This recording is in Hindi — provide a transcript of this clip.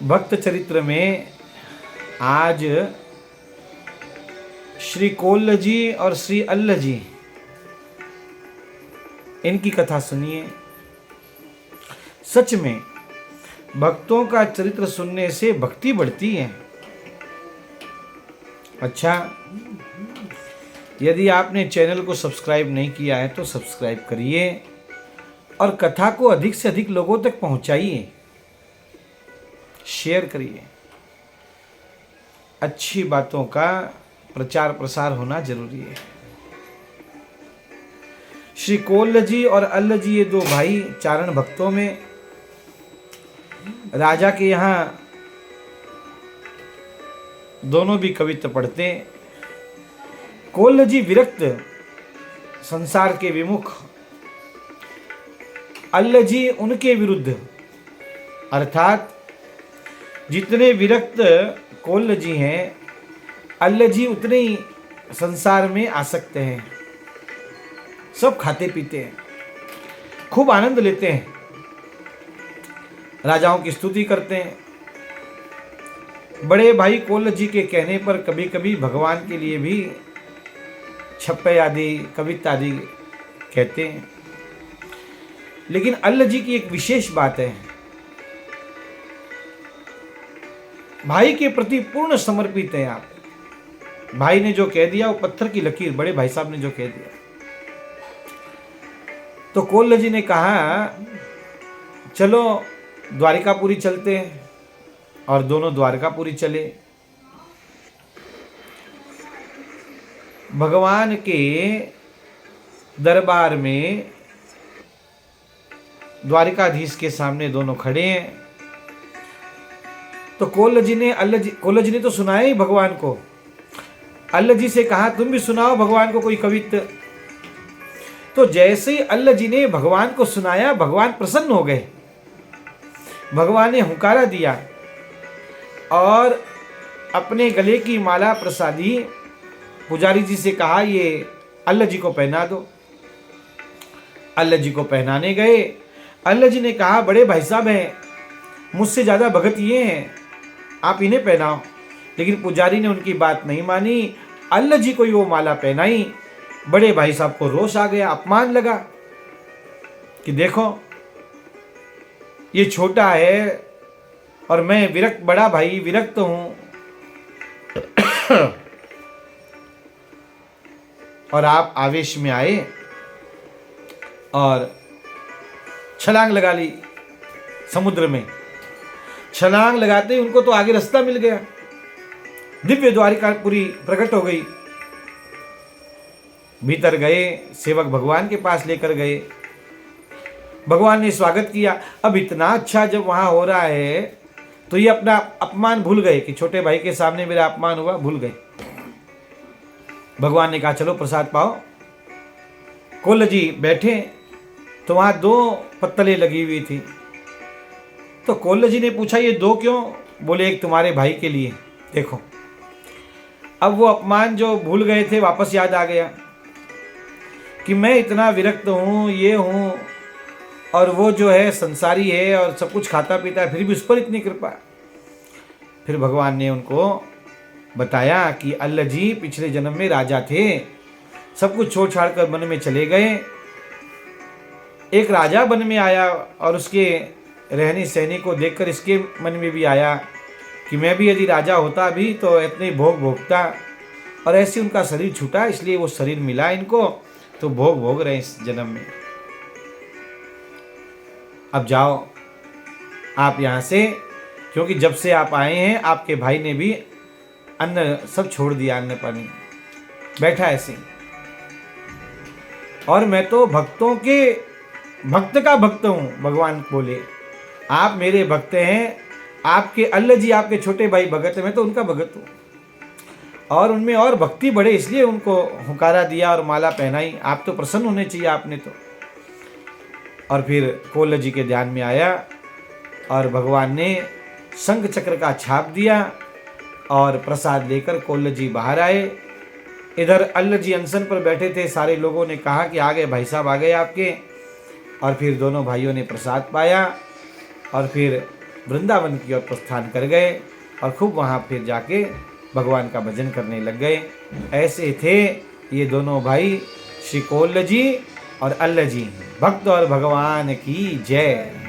भक्त चरित्र में आज श्री कोल्ल जी और श्री अल्ल जी, इनकी कथा सुनिए। सच में भक्तों का चरित्र सुनने से भक्ति बढ़ती है। अच्छा, यदि आपने चैनल को सब्सक्राइब नहीं किया है तो सब्सक्राइब करिए और कथा को अधिक से अधिक लोगों तक पहुंचाइए, शेयर करिए। अच्छी बातों का प्रचार प्रसार होना जरूरी है। श्री कोल्ल जी और अल्ल जी, ये दो भाई चारण भक्तों में राजा के यहाँ दोनों भी कवित्व पढ़ते। कोल्ल जी विरक्त, संसार के विमुख, अल्ल जी उनके विरुद्ध, अर्थात जितने विरक्त कोल्ल जी हैं, अल्ल जी उतने ही संसार में आसक्त हैं। सब खाते पीते हैं, खूब आनंद लेते हैं, राजाओं की स्तुति करते हैं। बड़े भाई कोल्ल जी के कहने पर कभी कभी भगवान के लिए भी छप्पे आदि, कविता आदि कहते हैं। लेकिन अल्ल जी की एक विशेष बात है, भाई के प्रति पूर्ण समर्पित हैं आप। भाई ने जो कह दिया वो पत्थर की लकीर, बड़े भाई साहब ने जो कह दिया। तो कोल्ल जी ने कहा चलो द्वारिकापुरी चलते हैं, और दोनों द्वारकापुरी चले। भगवान के दरबार में द्वारिकाधीश के सामने दोनों खड़े हैं। तो कोल्ल जी ने तो सुनाया ही भगवान को। अल्ल जी से कहा तुम भी सुनाओ भगवान को कोई कवित्व। तो जैसे ही अल्ल जी ने भगवान को सुनाया, भगवान प्रसन्न हो गए। भगवान ने हुंकारा दिया और अपने गले की माला प्रसादी पुजारी जी से कहा ये अल्ल जी को पहना दो। अल्ल जी को पहनाने गए। अल्ल जी ने कहा बड़े भाई साहब हैं, मुझसे ज़्यादा भगत ये हैं, आप इन्हें पहनाओ। लेकिन पुजारी ने उनकी बात नहीं मानी। अल्ल जी को ही वो माला पहनाई। बड़े भाई साहब को रोष आ गया, अपमान लगा कि देखो ये छोटा है और मैं विरक्त, बड़ा भाई विरक्त हूं और आप आवेश में आए और छलांग लगा ली समुद्र में। छलांग लगाते ही उनको तो आगे रास्ता मिल गया, दिव्य द्वारिकापुरी प्रकट हो गई। भीतर गए, सेवक भगवान के पास लेकर गए। भगवान ने स्वागत किया। अब इतना अच्छा जब वहां हो रहा है तो ये अपना अपमान भूल गए कि छोटे भाई के सामने मेरा अपमान हुआ, भूल गए। भगवान ने कहा चलो प्रसाद पाओ। कोल्ल जी बैठे तो वहां 2 पत्तलें लगी हुई थी। तो कोल्ल जी ने पूछा ये 2 क्यों? बोले एक तुम्हारे भाई के लिए। देखो, अब वो अपमान जो भूल गए थे वापस याद आ गया कि मैं इतना विरक्त हूँ, ये हूँ, और वो जो है संसारी है और सब कुछ खाता पीता है, फिर भी उस पर इतनी कृपा। फिर भगवान ने उनको बताया कि अल्ल जी पिछले जन्म में राजा थे, सब कुछ छोड़ छाड़ कर वन में चले गए। एक राजा वन में आया और उसके रहनी सहनी को देखकर इसके मन में भी आया कि मैं भी यदि राजा होता भी तो इतने भोग भोगता, और ऐसे उनका शरीर छूटा, इसलिए वो शरीर मिला इनको, तो भोग भोग रहे इस जन्म में। अब जाओ आप यहाँ से, क्योंकि जब से आप आए हैं आपके भाई ने भी अन्न सब छोड़ दिया, अन्न पानी, बैठा ऐसे। और मैं तो भक्तों के भक्त का भक्त हूँ। भगवान बोले आप मेरे भक्त हैं, आपके अल्ल जी आपके छोटे भाई भगत हैं, मैं तो उनका भगत हूँ। और उनमें और भक्ति बढ़े इसलिए उनको हुंकारा दिया और माला पहनाई। आप तो प्रसन्न होने चाहिए आपने तो। और फिर कोल्ल जी के ध्यान में आया और भगवान ने शंख चक्र का छाप दिया और प्रसाद लेकर कोल्ल जी बाहर आए। इधर अल्ल जी अनशन पर बैठे थे। सारे लोगों ने कहा कि आ गए भाई साहब, आ गए आपके। और फिर दोनों भाइयों ने प्रसाद पाया और फिर वृंदावन की ओर प्रस्थान कर गए और खूब वहाँ फिर जाके भगवान का भजन करने लग गए। ऐसे थे ये दोनों भाई, श्री कोल्ल जी और अल्ल जी। भक्त और भगवान की जय।